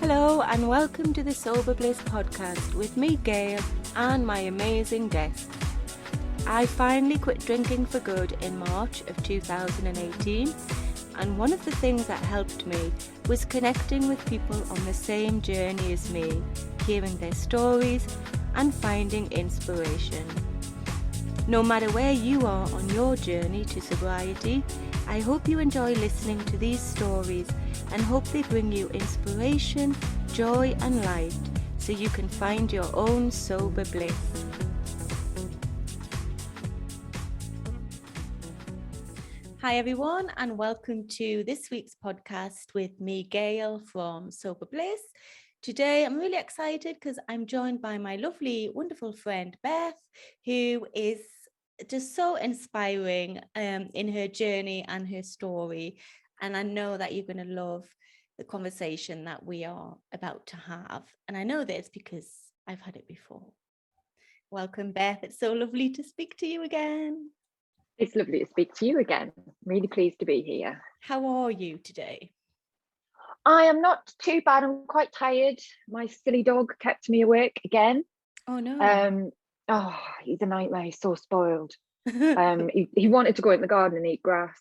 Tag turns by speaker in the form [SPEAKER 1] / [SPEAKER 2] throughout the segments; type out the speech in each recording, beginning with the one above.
[SPEAKER 1] Hello and welcome to the Sober Bliss podcast with me, Gail, and my amazing guest. I finally quit drinking for good in March of 2018, and one of the things that helped me was connecting with people on the same journey as me, hearing their stories and finding inspiration. No matter where you are on your journey to sobriety, I hope you enjoy listening to these stories and hope they bring you inspiration, joy and light so you can find your own sober bliss. Hi everyone and welcome to this week's podcast with me, Gail from Sober Bliss. Today I'm really excited because I'm joined by my lovely, wonderful friend Beth, who is just so inspiring in her journey and her story. And I know that you're going to love the conversation that we are about to have. And I know this because I've had it before. Welcome, Beth. It's so lovely to speak to you again.
[SPEAKER 2] It's lovely to speak to you again. Really pleased to be here.
[SPEAKER 1] How are you today?
[SPEAKER 2] I am not too bad. I'm quite tired. My silly dog kept me awake again.
[SPEAKER 1] Oh, no.
[SPEAKER 2] He's a nightmare. He's so spoiled. He wanted to go in the garden and eat grass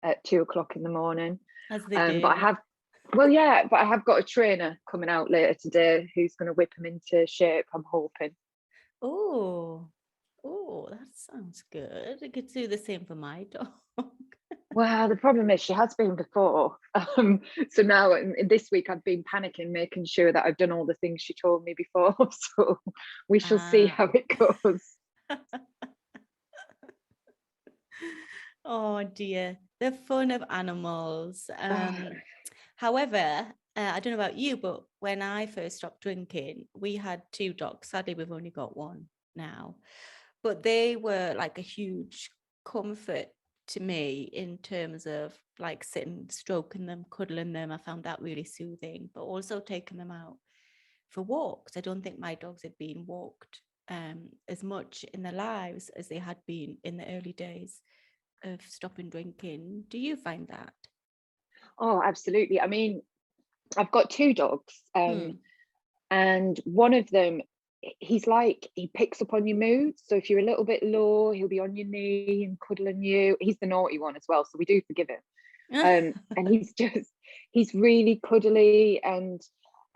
[SPEAKER 2] at 2:00 in the morning.
[SPEAKER 1] As they do.
[SPEAKER 2] But I have got a trainer coming out later today who's going to whip him into shape, I'm hoping.
[SPEAKER 1] Oh, that sounds good. I could do the same for my dog.
[SPEAKER 2] Well, the problem is she has been before. So now in this week I've been panicking, making sure that I've done all the things she told me before. So we shall see how it goes.
[SPEAKER 1] Oh dear, the fun of animals. However, I don't know about you, but when I first stopped drinking, we had 2 dogs. Sadly, we've only got 1 now. But they were like a huge comfort to me in terms of like sitting, stroking them, cuddling them. I found that really soothing, but also taking them out for walks. I don't think my dogs had been walked as much in their lives as they had been in the early days of stopping drinking. Do you find that?
[SPEAKER 2] Oh, absolutely. I mean, I've got 2 dogs, and one of them, he picks up on your mood. So if you're a little bit low, he'll be on your knee and cuddling you. He's the naughty one as well, so we do forgive him. And he's really cuddly and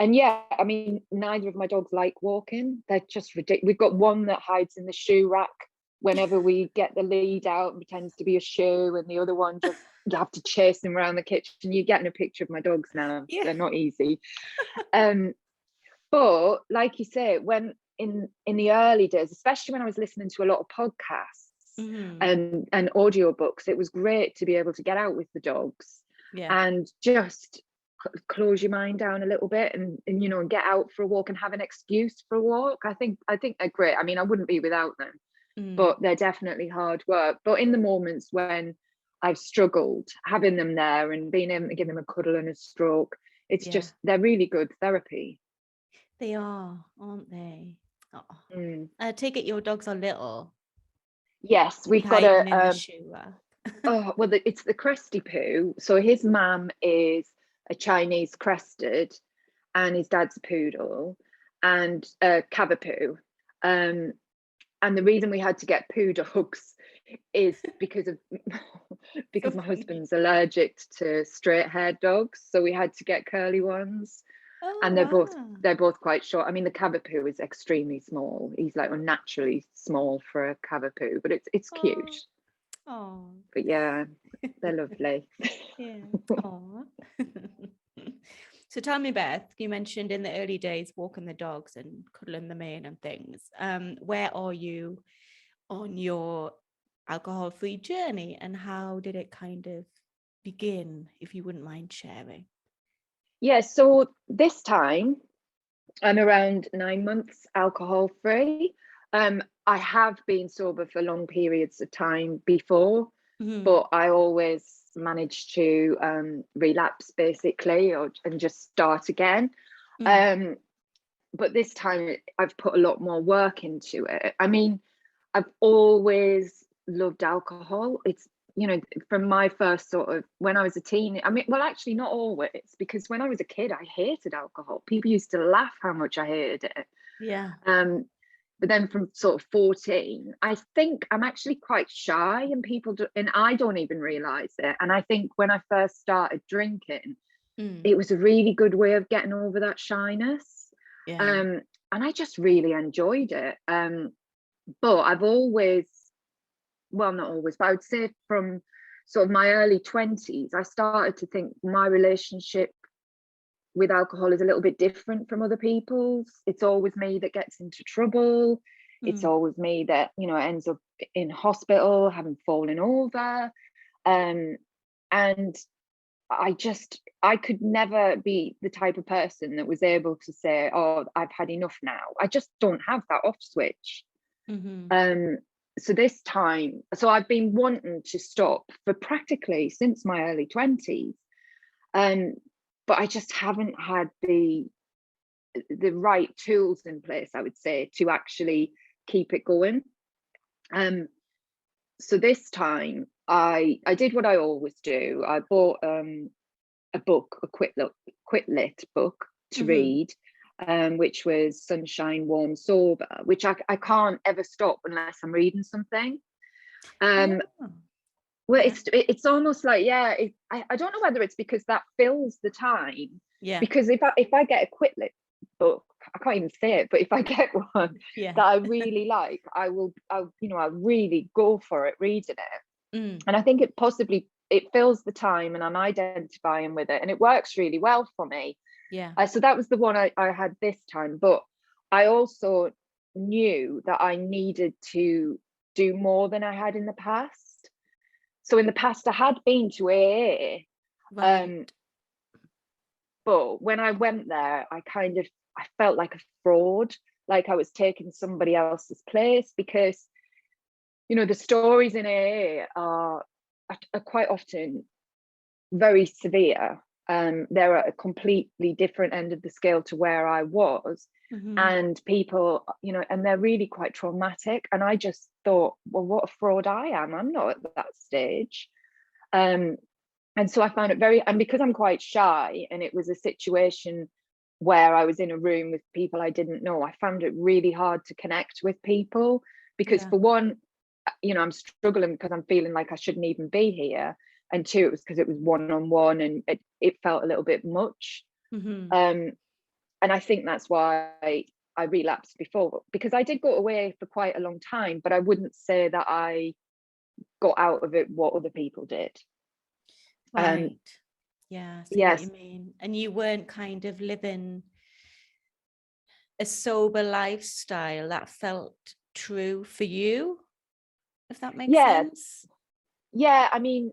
[SPEAKER 2] yeah, I mean, neither of my dogs like walking. They're just ridiculous. We've got one that hides in the shoe rack whenever we get the lead out and pretends to be a shoe, and the other one just, you have to chase them around the kitchen. You're getting a picture of my dogs now. Yeah. They're not easy. But like you say, when in the early days, especially when I was listening to a lot of podcasts and audiobooks, it was great to be able to get out with the dogs and just close your mind down a little bit and get out for a walk and have an excuse for a walk. I think they're great. I mean, I wouldn't be without them, but they're definitely hard work. But in the moments when I've struggled, having them there and being able to give them a cuddle and a stroke, it's just, they're really good therapy.
[SPEAKER 1] They are, aren't they? Oh. I take it your dogs are little.
[SPEAKER 2] Yes, we've got a well, it's the Cresty Poo. So his mum is a Chinese crested and his dad's a poodle and a Cavapoo. And the reason we had to get poo dogs is because my husband's allergic to straight haired dogs, so we had to get curly ones. And they're both quite short. I mean, the Cavapoo is extremely small. He's like unnaturally small for a Cavapoo, but it's cute.
[SPEAKER 1] Oh,
[SPEAKER 2] but yeah, they're lovely.
[SPEAKER 1] Yeah. So tell me, Beth, you mentioned in the early days walking the dogs and cuddling them in and things. Where are you on your alcohol-free journey, and how did it kind of begin, if you wouldn't mind sharing?
[SPEAKER 2] Yeah, so this time I'm around 9 months alcohol free. I have been sober for long periods of time before, but I always managed to relapse basically and just start again. But this time I've put a lot more work into it. I mean, I've always loved alcohol. you know, from my first sort of, when I was a teen, I mean, well, actually not always, because when I was a kid, I hated alcohol. People used to laugh how much I hated it.
[SPEAKER 1] Yeah.
[SPEAKER 2] But then from sort of 14, I think I'm actually quite shy, and and I don't even realize it. And I think when I first started drinking, it was a really good way of getting over that shyness. And I just really enjoyed it. But I've always, well, not always, but I would say from sort of my early 20s, I started to think my relationship with alcohol is a little bit different from other people's. It's always me that gets into trouble. It's always me that, you know, ends up in hospital, having fallen over. And I could never be the type of person that was able to say, oh, I've had enough now. I just don't have that off switch. So this time, so I've been wanting to stop for practically since my early 20s. But I just haven't had the right tools in place, I would say, to actually keep it going. So this time I did what I always do. I bought a book, a quit lit book to read, which was Sunshine, Warm, Sober, which I can't ever stop unless I'm reading something. Well, it's almost like, I don't know whether it's because that fills the time. Yeah. Because if I get a quit lit book, I can't even say it, but if I get one that I really like, I'll really go for it reading it. And I think it fills the time, and I'm identifying with it, and it works really well for me. So that was the one I had this time, but I also knew that I needed to do more than I had in the past. So in the past I had been to AA, but when I went there, I felt like a fraud, like I was taking somebody else's place, because, you know, the stories in AA are quite often very severe. They're at a completely different end of the scale to where I was. And people, you know, and they're really quite traumatic. And I just thought, well, what a fraud I am. I'm not at that stage. And so I found it and because I'm quite shy, and it was a situation where I was in a room with people I didn't know, I found it really hard to connect with people, because for one, you know, I'm struggling because I'm feeling like I shouldn't even be here. And two, it was because it was one-on-one, and it felt a little bit much. And I think that's why I relapsed before, because I did go away for quite a long time, but I wouldn't say that I got out of it what other people did.
[SPEAKER 1] Right. Yeah, I see what you mean. And you weren't kind of living a sober lifestyle that felt true for you, if that makes sense.
[SPEAKER 2] Yeah, I mean,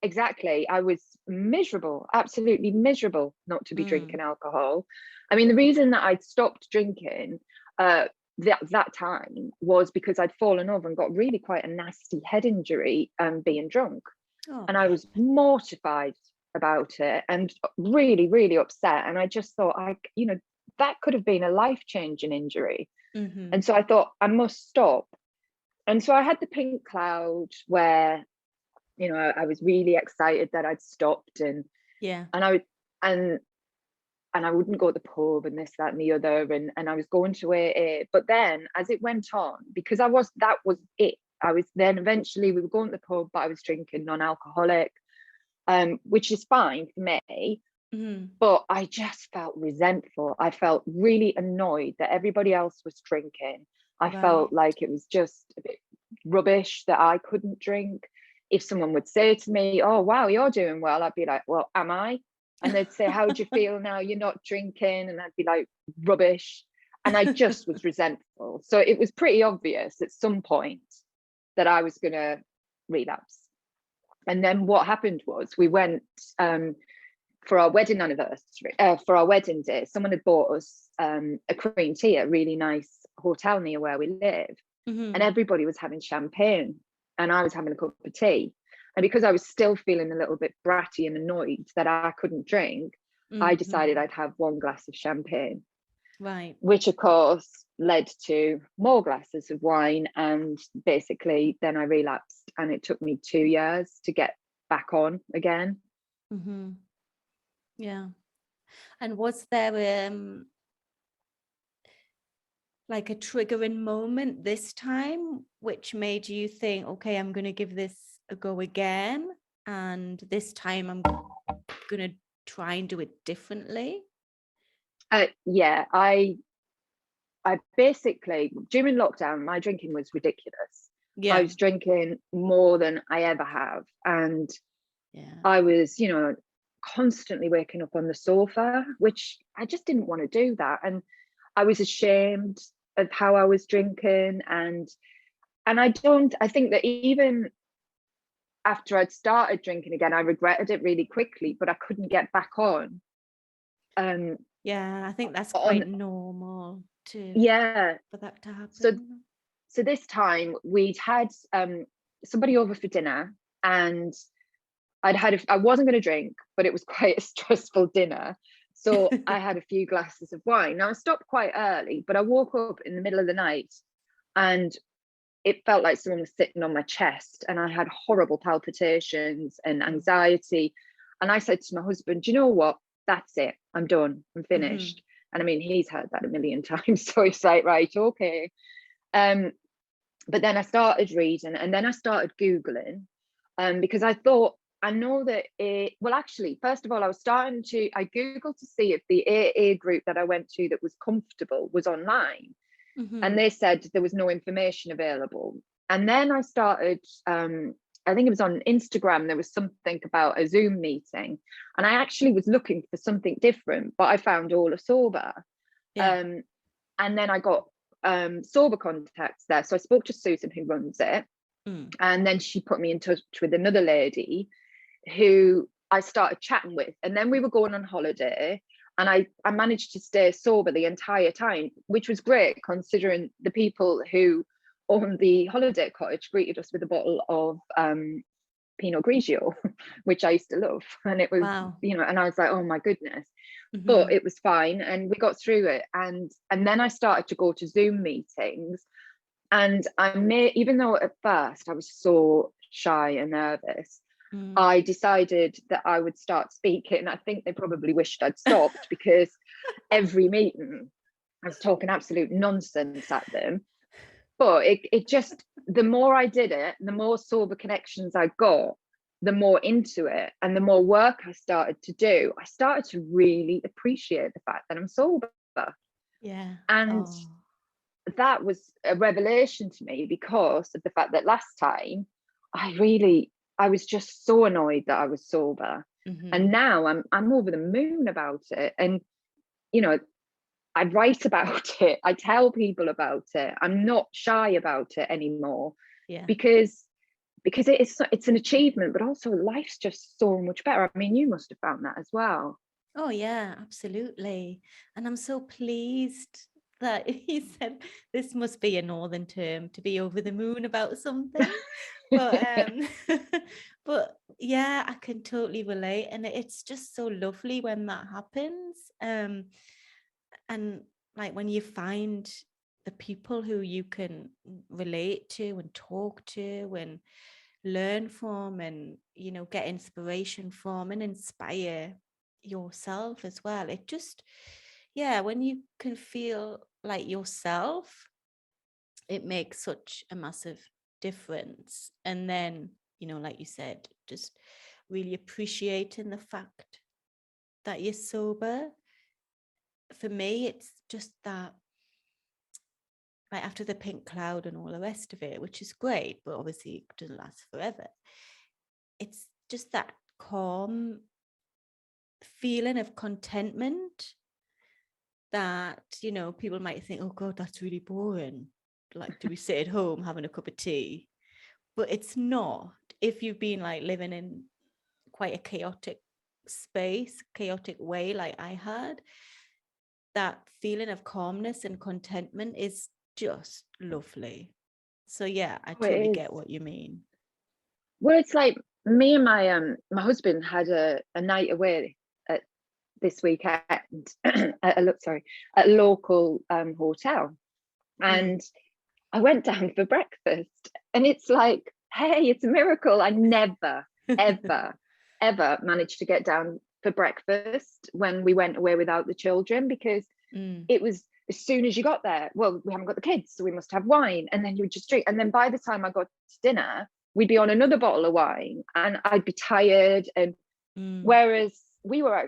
[SPEAKER 2] exactly. I was miserable, absolutely miserable not to be drinking alcohol. I mean, the reason that I'd stopped drinking that time was because I'd fallen over and got really quite a nasty head injury being drunk. And I was mortified about it and really, really upset. And I just thought, you know, that could have been a life-changing injury. And so I thought, I must stop. And so I had the pink cloud where, you know, I was really excited that I'd stopped, and I wouldn't go to the pub and this, that, and the other, and I was going to AA. But then as it went on, because that was it. I was then eventually, we were going to the pub, but I was drinking non-alcoholic, which is fine for me. But I just felt resentful. I felt really annoyed that everybody else was drinking. I felt like it was just a bit rubbish that I couldn't drink. If someone would say to me, oh, wow, you're doing well, I'd be like, well, am I? And they'd say, how do you feel now you're not drinking? And I'd be like, rubbish. And I just was resentful. So it was pretty obvious at some point that I was going to relapse. And then what happened was we went for our wedding anniversary, for our wedding day, someone had bought us a cream tea at a really nice hotel near where we live. And everybody was having champagne and I was having a cup of tea. And because I was still feeling a little bit bratty and annoyed that I couldn't drink, I decided I'd have one glass of champagne.
[SPEAKER 1] Right.
[SPEAKER 2] Which of course led to more glasses of wine, and basically then I relapsed. and it took me 2 years to get back on again.
[SPEAKER 1] Mm-hmm. Yeah. And was there like a triggering moment this time which made you think, okay, I'm going to give this a go again, and this time I'm going to try and do it differently?
[SPEAKER 2] Yeah, I basically, during lockdown, my drinking was ridiculous.
[SPEAKER 1] Yeah.
[SPEAKER 2] I was drinking more than I ever have, and
[SPEAKER 1] Yeah.
[SPEAKER 2] I was, constantly waking up on the sofa, which I just didn't want to do that. And I was ashamed of how I was drinking, and I think that even after I'd started drinking again, I regretted it really quickly, but I couldn't get back on.
[SPEAKER 1] Yeah, I think that's quite normal for that to happen.
[SPEAKER 2] So this time we'd had somebody over for dinner, and I wasn't going to drink, but it was quite a stressful dinner. So I had a few glasses of wine. Now I stopped quite early, but I woke up in the middle of the night and it felt like someone was sitting on my chest, and I had horrible palpitations and anxiety. And I said to my husband, do you know what? That's it. I'm done. I'm finished. And I mean, he's heard that a million times. So he's like, right, okay. But then I started reading, and then I started Googling, because I thought, I know that actually, first of all, I Googled to see if the AA group that I went to that was comfortable was online. And they said there was no information available. And then I started, I think it was on Instagram, there was something about a Zoom meeting. And I actually was looking for something different, but I found all a sober. Yeah. And then I got sober contacts there. So I spoke to Susan, who runs it. And then she put me in touch with another lady who I started chatting with. And then we were going on holiday. And I managed to stay sober the entire time, which was great considering the people who owned the holiday cottage greeted us with a bottle of Pinot Grigio, which I used to love. And it was, and I was like, oh my goodness. But it was fine, and we got through it. And then I started to go to Zoom meetings, and even though at first I was so shy and nervous, I decided that I would start speaking. I think they probably wished I'd stopped because every meeting I was talking absolute nonsense at them. But it just, the more I did it, the more sober connections I got, the more into it, and the more work I started to do, I started to really appreciate the fact that I'm sober.
[SPEAKER 1] Yeah.
[SPEAKER 2] And that was a revelation to me because of the fact that last time I was just so annoyed that I was sober. And now I'm over the moon about it. And, I write about it. I tell people about it. I'm not shy about it anymore. Yeah. Because it's an achievement, but also life's just so much better. I mean, you must have found that as well.
[SPEAKER 1] Oh yeah, absolutely. And I'm so pleased that he said this must be a northern term, to be over the moon about something. But but yeah, I can totally relate, and it's just so lovely when that happens. And like when you find the people who you can relate to and talk to and learn from, and get inspiration from and inspire yourself as well. It just, when you can feel like yourself, it makes such a massive difference. And then, like you said, just really appreciating the fact that you're sober. For me, it's just that, like, after the pink cloud and all the rest of it, which is great, but obviously it doesn't last forever. It's just that calm feeling of contentment that, people might think, oh God, that's really boring. Like, do we sit at home having a cup of tea? But it's not. If you've been like living in quite a chaotic way like I had, that feeling of calmness and contentment is just lovely. So yeah, I totally get what you mean.
[SPEAKER 2] Well, it's like me and my husband had a night away this weekend at a local hotel, and I went down for breakfast, and it's like hey, it's a miracle. I never, ever, ever managed to get down for breakfast when we went away without the children, because it was, as soon as you got there, well, we haven't got the kids, so we must have wine, and then you would just drink. And then by the time I got to dinner, we'd be on another bottle of wine and I'd be tired. And whereas we were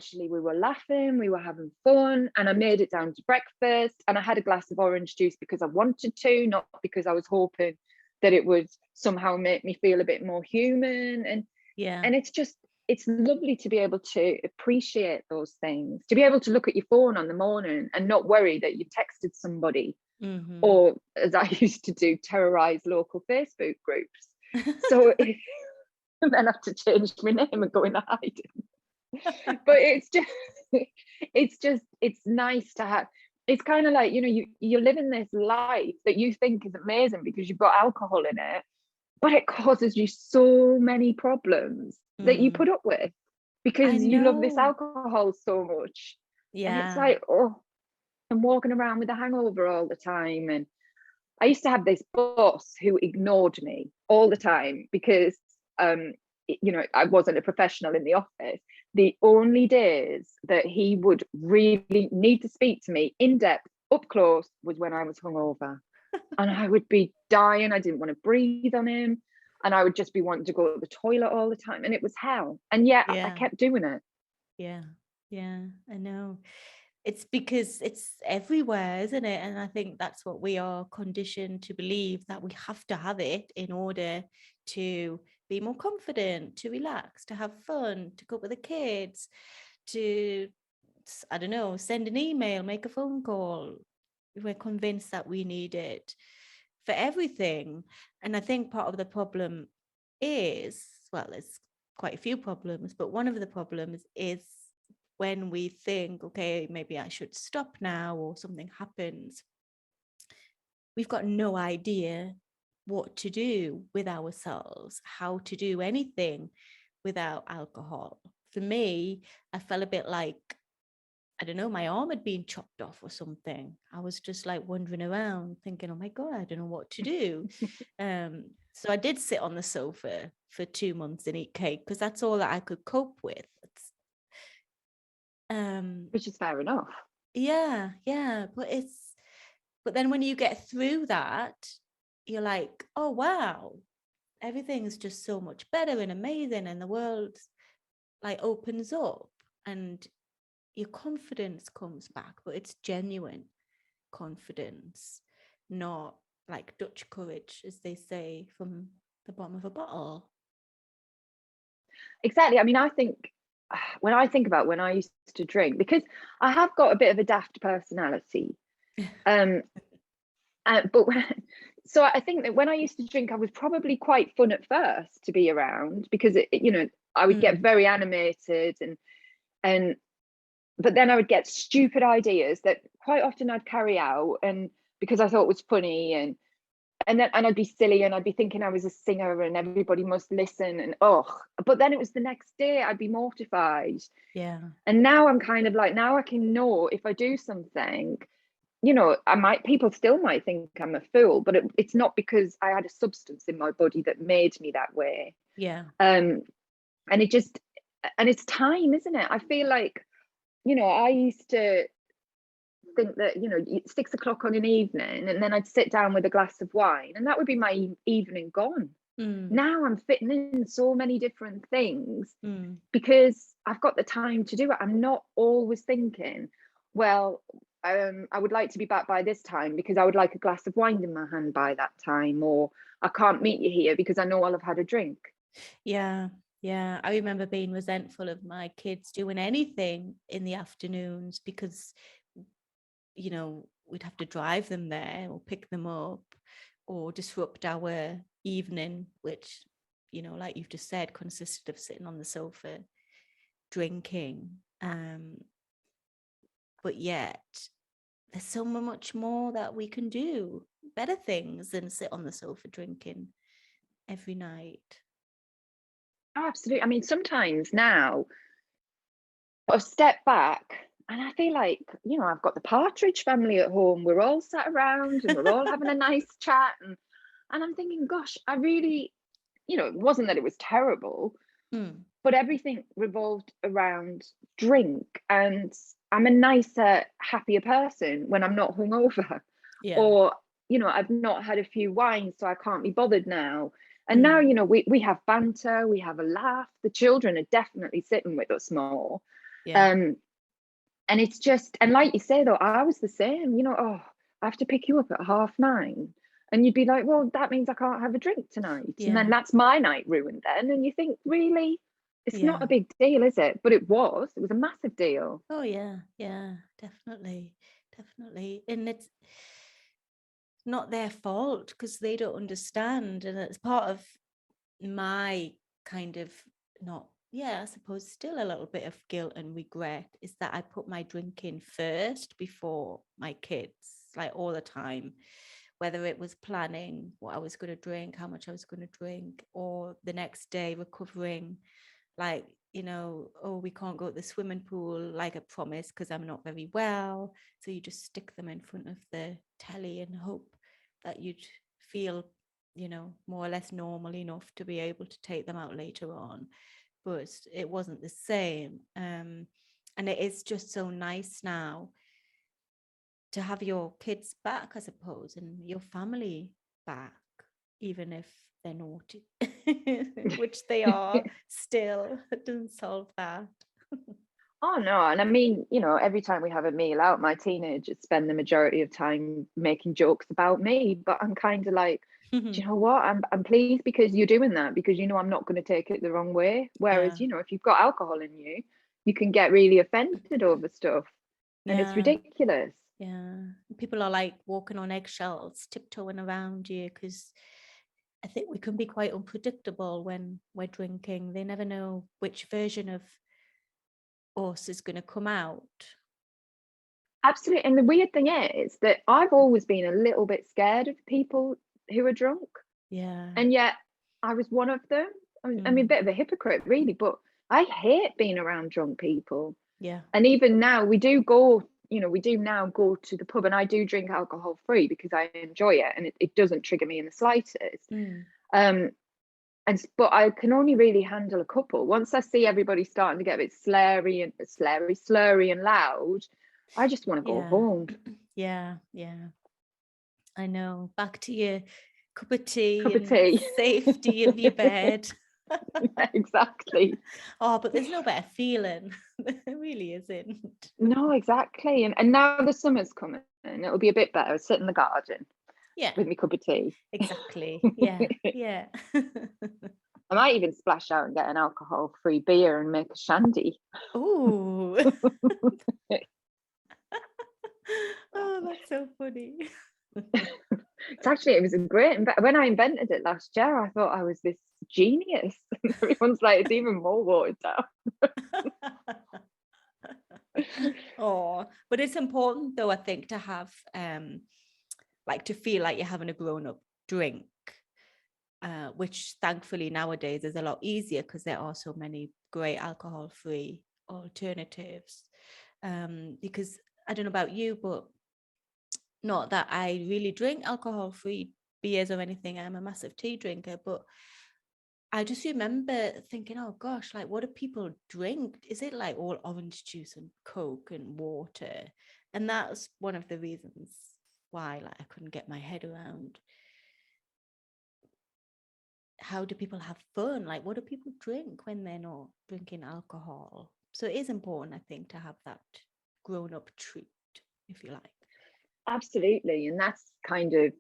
[SPEAKER 2] laughing, we were having fun, and I made it down to breakfast, and I had a glass of orange juice because I wanted to, not because I was hoping that it would somehow make me feel a bit more human. And it's lovely to be able to appreciate those things, to be able to look at your phone on the morning and not worry that you've texted somebody, or, as I used to do, terrorize local Facebook groups. So and then have to change my name and go in hiding. But it's nice to have. It's kind of like, you're living this life that you think is amazing because you've got alcohol in it, but it causes you so many problems that you put up with because you love this alcohol so much. And it's like, I'm walking around with a hangover all the time. And I used to have this boss who ignored me all the time because I wasn't a professional in the office. The only days that he would really need to speak to me in depth, up close, was when I was hungover. And I would be dying. I didn't want to breathe on him. And I would just be wanting to go to the toilet all the time. And it was hell. And yet I kept doing it.
[SPEAKER 1] Yeah, I know. It's because it's everywhere, isn't it? And I think that's what we are conditioned to believe, that we have to have it in order to be more confident, to relax, to have fun, to cope with the kids, to, I don't know, send an email, make a phone call. We're convinced that we need it for everything. And I think part of the problem is, well, there's quite a few problems, but one of the problems is when we think, okay, maybe I should stop now, or something happens, we've got no idea what to do with ourselves, how to do anything without alcohol. For me, I felt a bit like, I don't know, my arm had been chopped off or something. I was just like wandering around thinking, oh my God, I don't know what to do. So I did sit on the sofa for 2 months and eat cake because that's all that I could cope with.
[SPEAKER 2] Which is fair enough.
[SPEAKER 1] Yeah. But then when you get through that, you're like, oh wow, everything's just so much better and amazing, and the world like opens up and your confidence comes back, but it's genuine confidence, not like Dutch courage, as they say, from the bottom of a bottle.
[SPEAKER 2] Exactly. I mean, I think when I think about when I used to drink, because I have got a bit of a daft personality, so I think that when I used to drink, I was probably quite fun at first to be around, because I would get very animated, and but then I would get stupid ideas that quite often I'd carry out, and because I thought it was funny, and I'd be silly, and I'd be thinking I was a singer and everybody must listen, and but then it was the next day I'd be mortified.
[SPEAKER 1] Yeah.
[SPEAKER 2] And now I'm kind of like, now I can know if I do something, people still might think I'm a fool, but it's not because I had a substance in my body that made me that way.
[SPEAKER 1] Yeah.
[SPEAKER 2] And it's time, isn't it? I feel like, I used to think that 6 o'clock on an evening, and then I'd sit down with a glass of wine, and that would be my evening gone. Now I'm fitting in so many different things because I've got the time to do it. I'm not always thinking, well, I would like to be back by this time because I would like a glass of wine in my hand by that time, or I can't meet you here because I know I'll have had a drink.
[SPEAKER 1] Yeah. I remember being resentful of my kids doing anything in the afternoons because we'd have to drive them there or pick them up or disrupt our evening, which, like you've just said, consisted of sitting on the sofa drinking. But yet there's so much more that we can do, better things than sit on the sofa drinking every night.
[SPEAKER 2] Oh, absolutely. I mean, sometimes now I've stepped back and I feel like, I've got the Partridge family at home. We're all sat around and we're all having a nice chat. And I'm thinking, gosh, I really it wasn't that it was terrible, but everything revolved around drink. And I'm a nicer, happier person when I'm not hungover.
[SPEAKER 1] Yeah.
[SPEAKER 2] Or, I've not had a few wines, so I can't be bothered now. And now, we have banter, we have a laugh. The children are definitely sitting with us more.
[SPEAKER 1] Yeah.
[SPEAKER 2] And it's just, and like you say, though, I was the same, I have to pick you up at 9:30. And you'd be like, well, that means I can't have a drink tonight.
[SPEAKER 1] Yeah.
[SPEAKER 2] And then that's my night ruined then. And you think, really? It's not a big deal, is it? But it was a massive deal.
[SPEAKER 1] Oh, yeah. Yeah, definitely. And it's not their fault because they don't understand. And it's part of my kind of I suppose still a little bit of guilt and regret is that I put my drinking first before my kids, like all the time, whether it was planning what I was going to drink, how much I was going to drink, or the next day recovering, like, we can't go to the swimming pool like I promised because I'm not very well. So you just stick them in front of the telly and hope that you'd feel more or less normal enough to be able to take them out later on. But it wasn't the same. And it is just so nice now to have your kids back, I suppose, and your family back, even if they're naughty, which they are still. It doesn't solve that.
[SPEAKER 2] Oh, no. And I mean, every time we have a meal out, my teenagers spend the majority of time making jokes about me. But I'm kind of like, do you know what? I'm pleased because you're doing that, because I'm not going to take it the wrong way. Whereas, if you've got alcohol in you, you can get really offended over stuff, and it's ridiculous.
[SPEAKER 1] Yeah, people are like walking on eggshells, tiptoeing around you, because I think we can be quite unpredictable when we're drinking. They never know which version of us is going to come out.
[SPEAKER 2] Absolutely. And the weird thing is that I've always been a little bit scared of people who are drunk.
[SPEAKER 1] Yeah.
[SPEAKER 2] And yet I was one of them. I mean, a bit of a hypocrite, really, but I hate being around drunk people.
[SPEAKER 1] Yeah.
[SPEAKER 2] And even now we do now go to the pub, and I do drink alcohol free because I enjoy it, and it doesn't trigger me in the slightest. But I can only really handle a couple. Once I see everybody starting to get a bit slurry and loud, I just want to go home.
[SPEAKER 1] Yeah. I know. Back to your cup of tea. Safety of your bed.
[SPEAKER 2] Yeah, exactly.
[SPEAKER 1] Oh, but there's no better feeling. There really isn't.
[SPEAKER 2] No, exactly. And now the summer's coming, and it'll be a bit better. Sit in the garden.
[SPEAKER 1] Yeah.
[SPEAKER 2] With my cup of tea.
[SPEAKER 1] Exactly. Yeah.
[SPEAKER 2] I might even splash out and get an alcohol-free beer and make a shandy.
[SPEAKER 1] Ooh. Oh, that's so funny.
[SPEAKER 2] It was a great, when I invented it last year, I thought I was this genius. Everyone's like, it's even more watered down.
[SPEAKER 1] Oh, but it's important though, I think, to have to feel like you're having a grown-up drink, which thankfully nowadays is a lot easier because there are so many great alcohol-free alternatives. Because I don't know about you, but not that I really drink alcohol-free beers or anything. I'm a massive tea drinker, but I just remember thinking, oh gosh, like what do people drink? Is it like all orange juice and Coke and water? And that's one of the reasons why I couldn't get my head around. How do people have fun? Like what do people drink when they're not drinking alcohol? So it is important, I think, to have that grown-up treat, if you like.
[SPEAKER 2] Absolutely. And that's kind of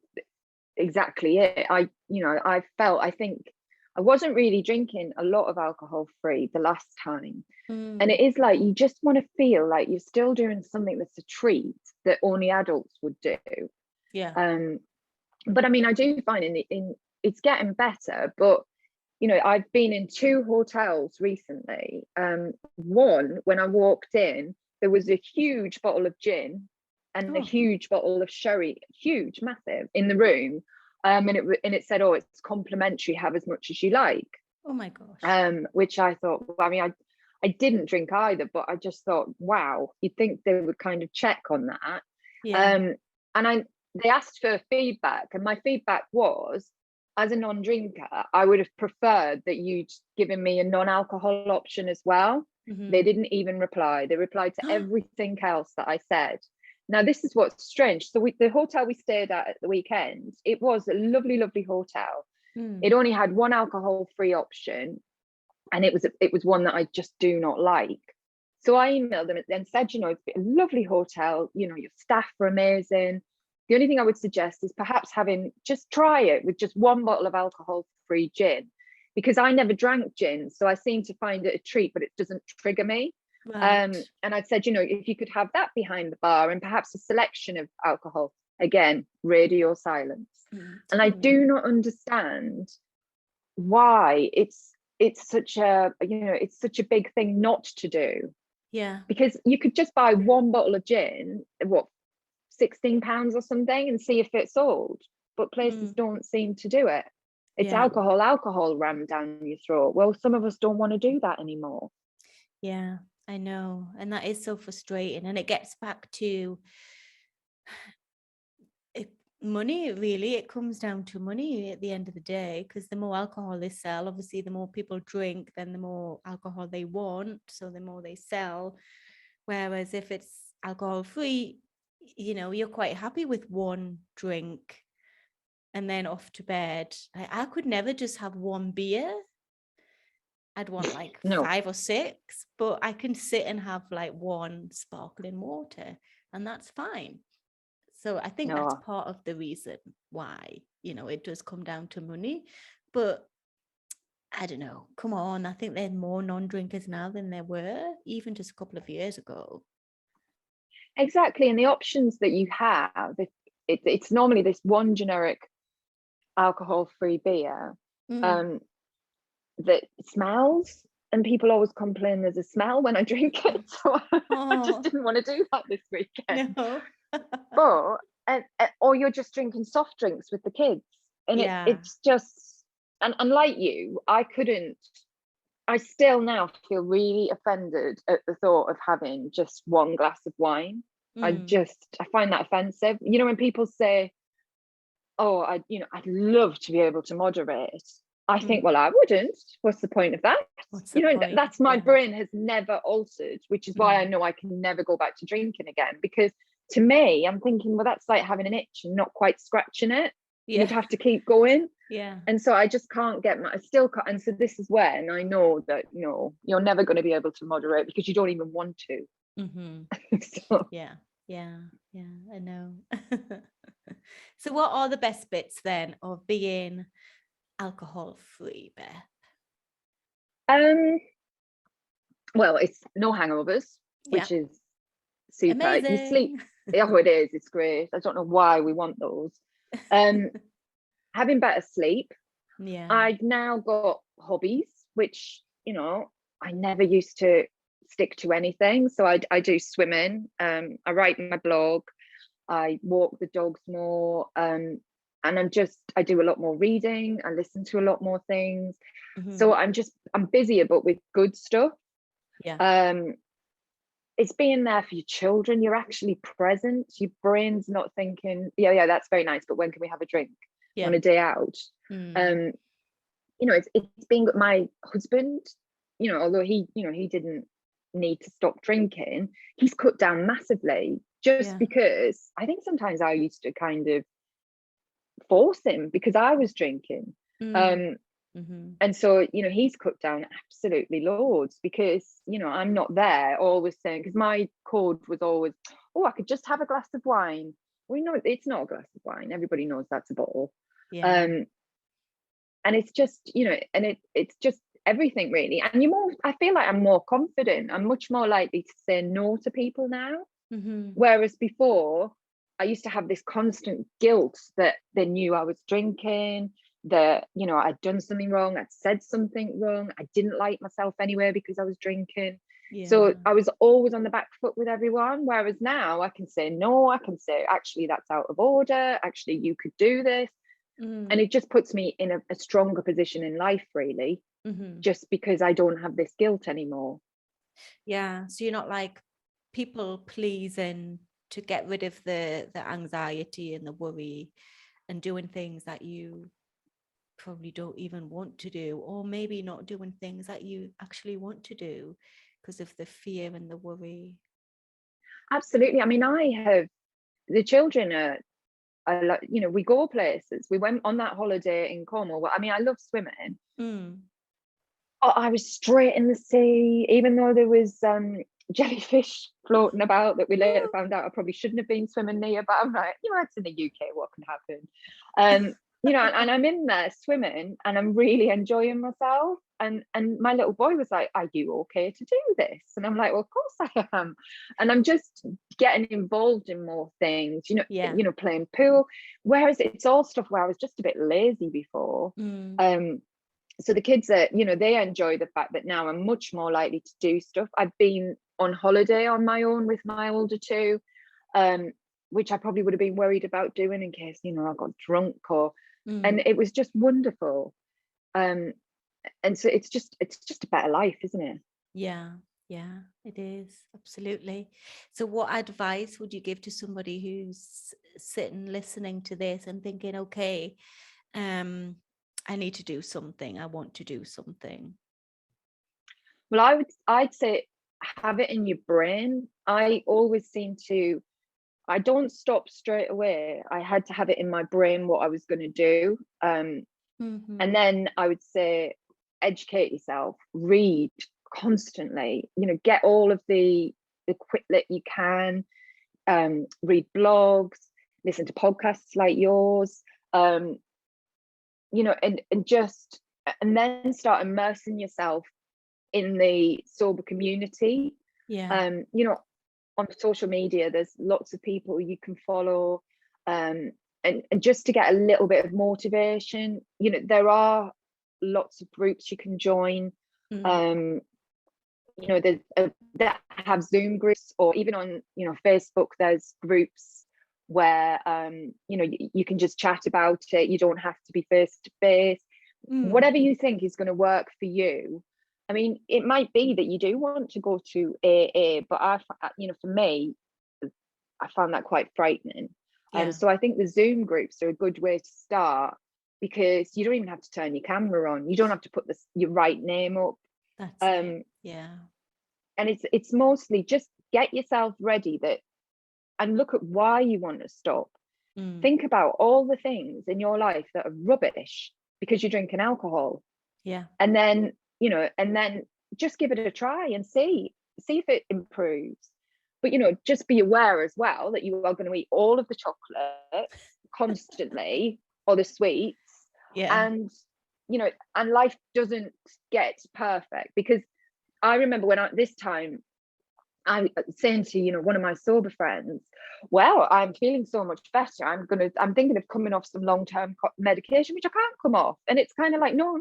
[SPEAKER 2] exactly it. I think I wasn't really drinking a lot of alcohol free the last time. And it is like, you just want to feel like you're still doing something that's a treat that only adults would do.
[SPEAKER 1] Yeah.
[SPEAKER 2] But I mean, I do find it's getting better, but I've been in 2 hotels recently. One, when I walked in, there was a huge bottle of gin and a huge bottle of sherry, huge, massive, in the room. And it said, oh, it's complimentary, have as much as you like.
[SPEAKER 1] Oh my gosh.
[SPEAKER 2] Which I thought, well, I mean, I didn't drink either, but I just thought, wow, you'd think they would kind of check on that.
[SPEAKER 1] Yeah.
[SPEAKER 2] And they asked for feedback, and my feedback was, as a non-drinker, I would have preferred that you'd given me a non-alcohol option as well. They didn't even reply. They replied to everything else that I said. Now, this is what's strange. So the hotel we stayed at the weekend, it was a lovely, lovely hotel. It only had one alcohol-free option, and it was one that I just do not like. So I emailed them and said, you know, it's a lovely hotel, you know, your staff were amazing. The only thing I would suggest is perhaps just try it with just one bottle of alcohol-free gin, because I never drank gin. So I seem to find it a treat, but it doesn't trigger me.
[SPEAKER 1] Right.
[SPEAKER 2] And I said, you know, if you could have that behind the bar and perhaps a selection of alcohol, again, radio silence. And I do not understand why it's such a, you know, it's such a big thing not to do.
[SPEAKER 1] Yeah.
[SPEAKER 2] Because you could just buy one bottle of gin, what, £16 or something, and see if it's sold. But places don't seem to do it. It's alcohol rammed down your throat. Well, some of us don't want to do that anymore.
[SPEAKER 1] Yeah, I know. And that is so frustrating. And it gets back to money, really. It comes down to money at the end of the day, because the more alcohol they sell, obviously the more people drink, then the more alcohol they want, so the more they sell. Whereas if it's alcohol free, you know, you're quite happy with one drink and then off to bed. I could never just have one beer. I'd want like
[SPEAKER 2] No.
[SPEAKER 1] 5 or 6, but I can sit and have like one sparkling water, and that's fine. So I think that's part of the reason why, you know, it does come down to money. But I don't know, come on, I think there's more non-drinkers now than there were even just a couple of years ago.
[SPEAKER 2] Exactly. And the options that you have, it's normally this one generic alcohol-free beer that smells, and people always complain there's a smell when I drink it. So I just didn't want to do that this weekend.
[SPEAKER 1] No.
[SPEAKER 2] But or you're just drinking soft drinks with the kids, and it's just, and like you, I still now feel really offended at the thought of having just one glass of wine. I find that offensive. You know, when people say, oh, I'd love to be able to moderate, I think, well, I wouldn't. What's the point of that? You know, that's my brain has never altered, which is why I know I can never go back to drinking again. Because to me, I'm thinking, well, that's like having an itch and not quite scratching it. You'd have to keep going.
[SPEAKER 1] Yeah. And
[SPEAKER 2] so I just can't I still can't. And so this is when I know that, no, you're never going to be able to moderate because you don't even want to. So.
[SPEAKER 1] Yeah, I know. So what are the best bits then of being alcohol free, Beth?
[SPEAKER 2] Well, it's no hangovers, which is super.
[SPEAKER 1] Amazing.
[SPEAKER 2] You sleep. Oh, it is. It's great. I don't know why we want those. Having better sleep.
[SPEAKER 1] Yeah.
[SPEAKER 2] I've now got hobbies, which, you know, I never used to stick to anything. So I do swimming. I write my blog. I walk the dogs more. And I do a lot more reading. I listen to a lot more things. So I'm busier, but with good stuff.
[SPEAKER 1] Yeah.
[SPEAKER 2] It's being there for your children. You're actually present. Your brain's not thinking, yeah, that's very nice, but when can we have a drink on a day out? You know, it's being my husband, you know, although he didn't need to stop drinking, he's cut down massively just because I think sometimes I used to kind of force him because I was drinking. And so, you know, he's cut down absolutely loads because, you know, I'm not there always saying, because my code was always, oh, I could just have a glass of wine. Well, no, it's not a glass of wine. Everybody knows that's a bottle. And it's just, you know, and it's just everything really. And I feel like I'm more confident. I'm much more likely to say no to people now. Whereas before, I used to have this constant guilt that they knew I was drinking, that, you know, I'd done something wrong, I'd said something wrong, I didn't like myself anyway because I was drinking. So I was always on the back foot with everyone, whereas now I can say no, I can say, actually, that's out of order, actually, you could do this. And it just puts me in a stronger position in life, really, just because I don't have this guilt anymore.
[SPEAKER 1] Yeah, so you're not like people pleasing to get rid of the anxiety and the worry and doing things that you probably don't even want to do, or maybe not doing things that you actually want to do because of the fear and the worry.
[SPEAKER 2] Absolutely. I mean, the children are like, we go places. We went on that holiday in Cornwall. I mean, I love swimming. I was straight in the sea, even though there was jellyfish floating about that we later found out I probably shouldn't have been swimming near. But I'm like, it's in the UK, what can happen? And I'm in there swimming and I'm really enjoying myself. And my little boy was like, "Are you okay to do this?" And I'm like, "Well, of course I am." And I'm just getting involved in more things, playing pool. Whereas it's all stuff where I was just a bit lazy before. So the kids are, they enjoy the fact that now I'm much more likely to do stuff. I've been on holiday on my own with my older two, which I probably would have been worried about doing in case, I got drunk and it was just wonderful. And so it's just a better life, isn't it?
[SPEAKER 1] Yeah, it is. Absolutely. So what advice would you give to somebody who's sitting listening to this and thinking, okay, I need to do something. I want to do something.
[SPEAKER 2] Well, I'd say have it in your brain. I don't stop straight away. I had to have it in my brain what I was going to do. And then I would say educate yourself, read constantly, get all of the quick that you can, read blogs, listen to podcasts like yours, and then start immersing yourself in the sober community. On social media there's lots of people you can follow, and just to get a little bit of motivation, there are lots of groups you can join, that have Zoom groups, or even on Facebook there's groups where you can just chat about it. You don't have to be face to face. Whatever you think is going to work for you. I mean, it might be that you do want to go to AA, but for me, I found that quite frightening. So I think the Zoom groups are a good way to start, because you don't even have to turn your camera on. You don't have to put your right name up.
[SPEAKER 1] That's it.
[SPEAKER 2] And it's mostly just get yourself ready and look at why you want to stop. Think about all the things in your life that are rubbish because you're drinking alcohol. And then just give it a try and see if it improves. But just be aware as well that you are going to eat all of the chocolate constantly, or the sweets. And and life doesn't get perfect, because I remember this time I saying to one of my sober friends, "Well, I'm feeling so much better. I'm thinking of coming off some long-term medication, which I can't come off." And it's kind of like, no.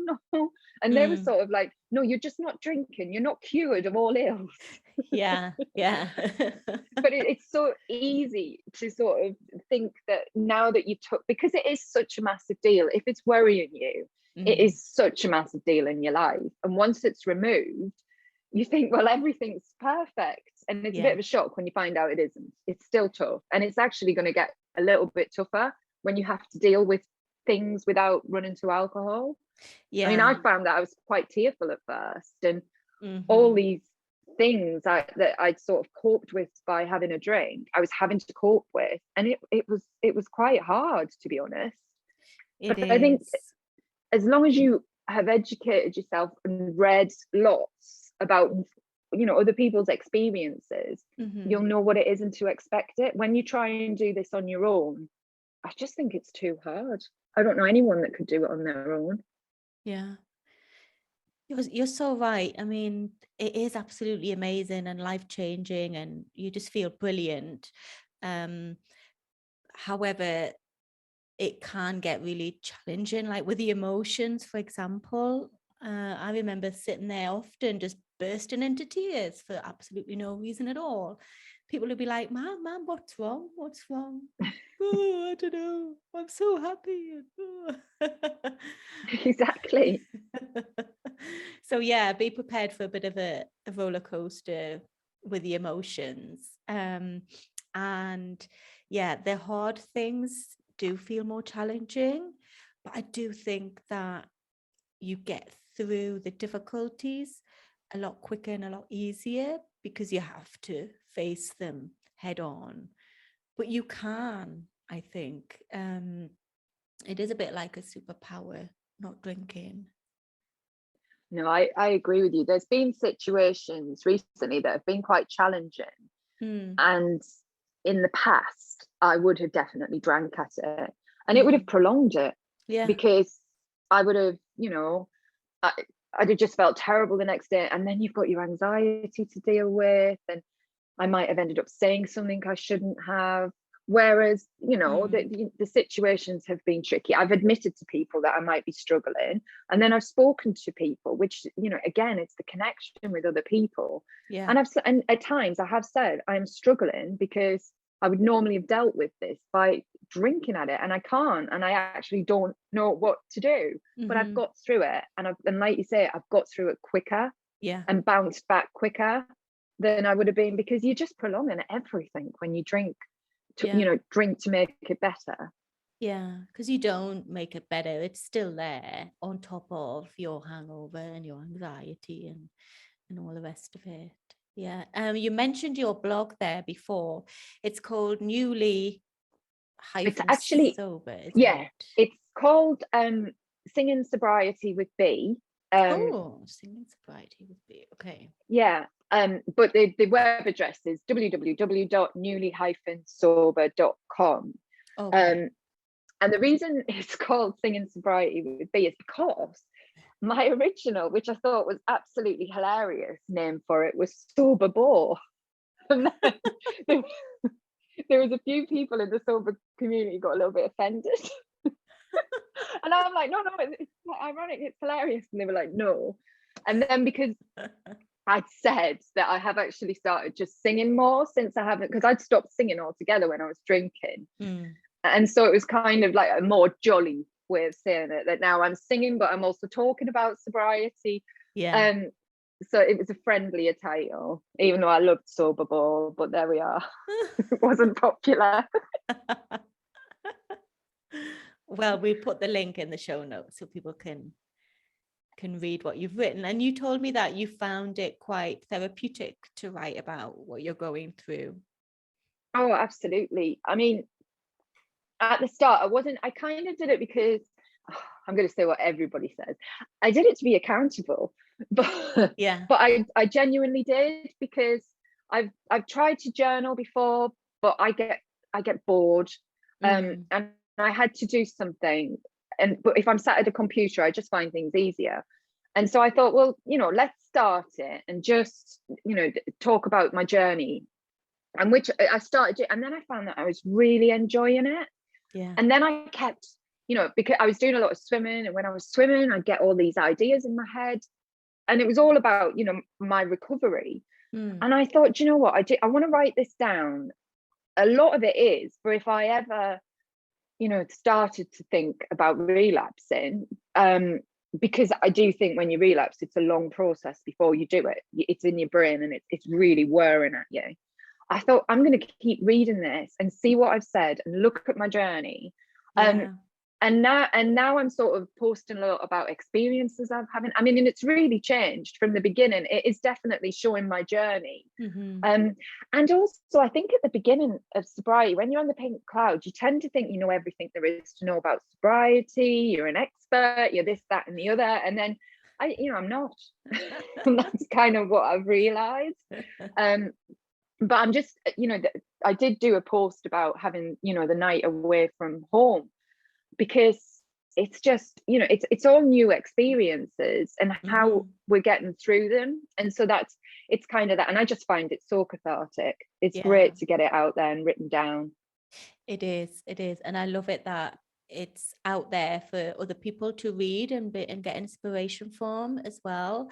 [SPEAKER 2] And they were sort of like, "No, you're just not drinking. You're not cured of all ills."
[SPEAKER 1] But
[SPEAKER 2] it's so easy to sort of think that now that you because it is such a massive deal. If it's worrying you, it is such a massive deal in your life. And once it's removed, you think, well, everything's perfect. And it's a bit of a shock when you find out it isn't. It's still tough. And it's actually going to get a little bit tougher when you have to deal with things without running to alcohol. I mean, I found that I was quite tearful at first, and all these things that I'd sort of coped with by having a drink, I was having to cope with. And it was quite hard, to be honest. I think as long as you have educated yourself and read lots about other people's experiences, you'll know what it is and to expect it. When you try and do this on your own, I just think it's too hard. I don't know anyone that could do it on their own.
[SPEAKER 1] You're so right. I mean, it is absolutely amazing and life-changing, and you just feel brilliant. However, it can get really challenging, like with the emotions, for example. I remember sitting there often just bursting into tears for absolutely no reason at all. People would be like, "Mom, what's wrong? What's wrong?" "Oh, I don't know. I'm so happy."
[SPEAKER 2] Exactly.
[SPEAKER 1] So be prepared for a bit of a roller coaster with the emotions. And the hard things do feel more challenging, But I do think that you get through the difficulties a lot quicker and a lot easier because you have to face them head on. But you can, I think. It is a bit like a superpower, not drinking.
[SPEAKER 2] No, I agree with you. There's been situations recently that have been quite challenging. And in the past, I would have definitely drank at it, and it would have prolonged it.
[SPEAKER 1] Yeah.
[SPEAKER 2] Because I would have, I'd have just felt terrible the next day. And then you've got your anxiety to deal with. And I might have ended up saying something I shouldn't have. Whereas, the situations have been tricky. I've admitted to people that I might be struggling. And then I've spoken to people, which, again, it's the connection with other people.
[SPEAKER 1] Yeah.
[SPEAKER 2] And at times I have said I'm struggling because I would normally have dealt with this by drinking at it, and I can't, and I actually don't know what to do. But I've got through it, and like you say, I've got through it quicker, and bounced back quicker than I would have been, because you're just prolonging everything when you drink to drink to make it better.
[SPEAKER 1] Yeah, because you don't make it better. It's still there on top of your hangover and your anxiety and all the rest of it. Yeah. You mentioned your blog there before. It's called Newly
[SPEAKER 2] It's actually
[SPEAKER 1] Sober.
[SPEAKER 2] It's called Singing Sobriety with B.
[SPEAKER 1] Singing Sobriety with B. Okay.
[SPEAKER 2] Yeah. But the web address is www.newly-sober.com.
[SPEAKER 1] Okay.
[SPEAKER 2] And the reason it's called Singing Sobriety with B is because my original, which I thought was absolutely hilarious name for it, was Sober Bore. And then there was a few people in the sober community got a little bit offended. And I'm like, no, it's ironic, it's hilarious. And they were like, no. And then because I'd said that I have actually started just singing more since I haven't, because I'd stopped singing altogether when I was drinking. And so it was kind of like a more jolly way of saying it, that now I'm singing, but I'm also talking about sobriety.
[SPEAKER 1] Yeah.
[SPEAKER 2] So it was a friendlier title, even though I loved Sober Ball, but there we are. It wasn't popular.
[SPEAKER 1] Well, we put the link in the show notes so people can read what you've written. And you told me that you found it quite therapeutic to write about what you're going through.
[SPEAKER 2] Oh, absolutely. I mean, at the start, I kind of did it because I'm going to say what everybody says. I did it to be accountable, but I genuinely did, because I've tried to journal before, but I get bored, and I had to do something. But if I'm sat at a computer, I just find things easier. And so I thought, well, let's start it and just, talk about my journey, and which I started it, and then I found that I was really enjoying it.
[SPEAKER 1] Yeah.
[SPEAKER 2] And then I kept, because I was doing a lot of swimming, and when I was swimming, I'd get all these ideas in my head, and it was all about, my recovery. And I thought, you know what, I want to write this down. A lot of it is for if I ever, started to think about relapsing, because I do think when you relapse, it's a long process before you do it. It's in your brain, and it's really whirring at you. I thought, I'm going to keep reading this and see what I've said and look at my journey. And now I'm sort of posting a lot about experiences I'm having. I mean, and it's really changed from the beginning. It is definitely showing my journey. And also, I think at the beginning of sobriety, when you're on the pink cloud, you tend to think you know everything there is to know about sobriety. You're an expert. You're this, that, and the other. And then I'm not. And that's kind of what I've realized. But I'm just, I did do a post about having, the night away from home, because it's just, it's all new experiences and how we're getting through them. And so it's kind of that. And I just find it so cathartic. It's great to get it out there and written down.
[SPEAKER 1] It is. And I love it that it's out there for other people to read and get inspiration from as well.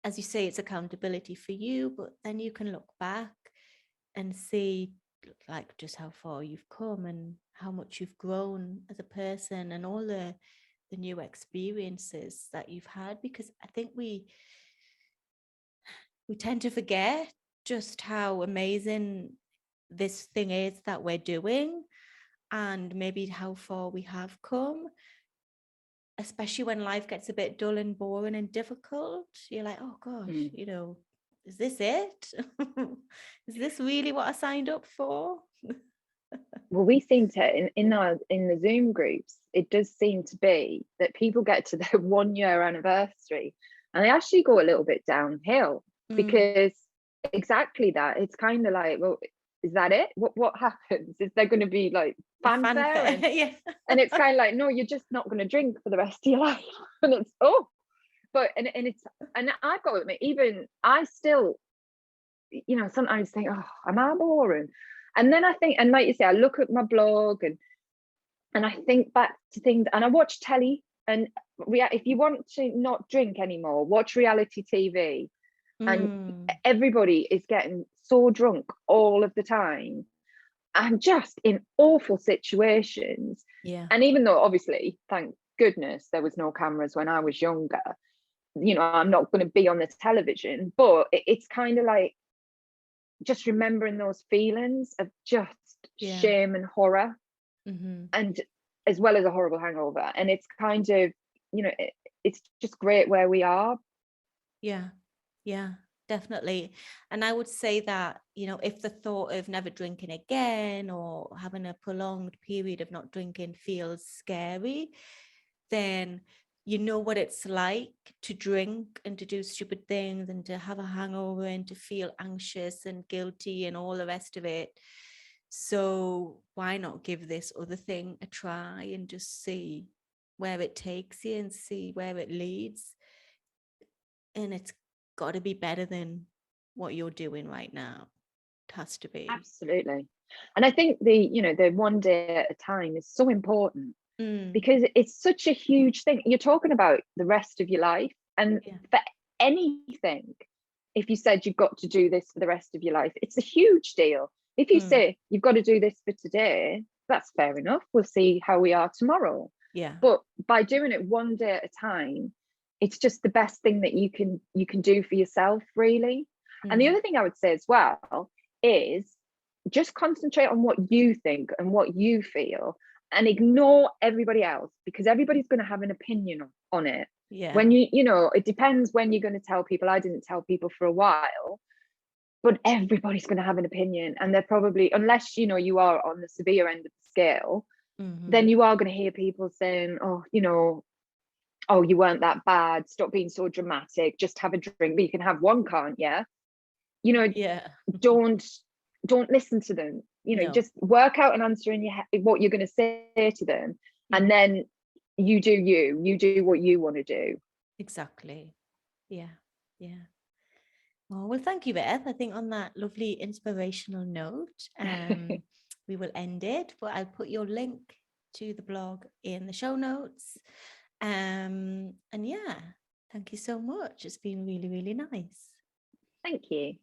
[SPEAKER 1] As you say, it's accountability for you, but then you can look back and see like just how far you've come and how much you've grown as a person, and all the new experiences that you've had, because I think we tend to forget just how amazing this thing is that we're doing, and maybe how far we have come. especially when life gets a bit dull and boring and difficult, you're like, oh gosh, you know, is this it? Is this really what I signed up for?
[SPEAKER 2] Well, we seem to in the Zoom groups, it does seem to be that people get to their 1 year anniversary and they actually go a little bit downhill because exactly that. It's kind of like, well, is that it? What happens? Is there going to be like fanfare? And,
[SPEAKER 1] yeah.
[SPEAKER 2] and it's kind of like, no, you're just not going to drink for the rest of your life. And it's and I've got to admit, even I still, you know, sometimes think, oh, am I boring? And then I think, and like you say, I look at my blog and I think back to things, and I watch telly. And if you want to not drink anymore, watch reality TV. And everybody is getting so drunk all of the time and just in awful situations.
[SPEAKER 1] Yeah.
[SPEAKER 2] And even though obviously, thank goodness, there was no cameras when I was younger, you know, I'm not going to be on the television, but it's kind of like just remembering those feelings of just shame and horror, and as well as a horrible hangover. And it's kind of, you know, it's just great where we are.
[SPEAKER 1] Yeah, definitely. And I would say that, you know, if the thought of never drinking again or having a prolonged period of not drinking feels scary, then you know what it's like to drink and to do stupid things and to have a hangover and to feel anxious and guilty and all the rest of it. So why not give this other thing a try and just see where it takes you and see where it leads? And it's got to be better than what you're doing right now. It has to be.
[SPEAKER 2] Absolutely. And I think the 1 day at a time is so important. Because it's such a huge thing. You're talking about the rest of your life. And for anything, if you said you've got to do this for the rest of your life, it's a huge deal. If you say you've got to do this for today, that's fair enough. We'll see how we are tomorrow.
[SPEAKER 1] Yeah.
[SPEAKER 2] But by doing it 1 day at a time, it's just the best thing that you can do for yourself, really. And the other thing I would say as well is just concentrate on what you think and what you feel, and ignore everybody else, because everybody's going to have an opinion on it.
[SPEAKER 1] Yeah.
[SPEAKER 2] When you know, it depends when you're going to tell people. I didn't tell people for a while, but everybody's going to have an opinion, and they're probably, unless you know you are on the severe end of the scale, then you are going to hear people saying, oh, you know, oh, you weren't that bad, stop being so dramatic, just have a drink. But you can have one, can't you? You know, don't listen to them. You know, just work out an answer in your head, what you're going to say to them, and then you do what you want to do.
[SPEAKER 1] Exactly. Yeah. Oh, well, thank you, Beth. I think on that lovely inspirational note, we will end it, but I'll put your link to the blog in the show notes. And yeah, thank you so much. It's been really, really nice.
[SPEAKER 2] Thank you.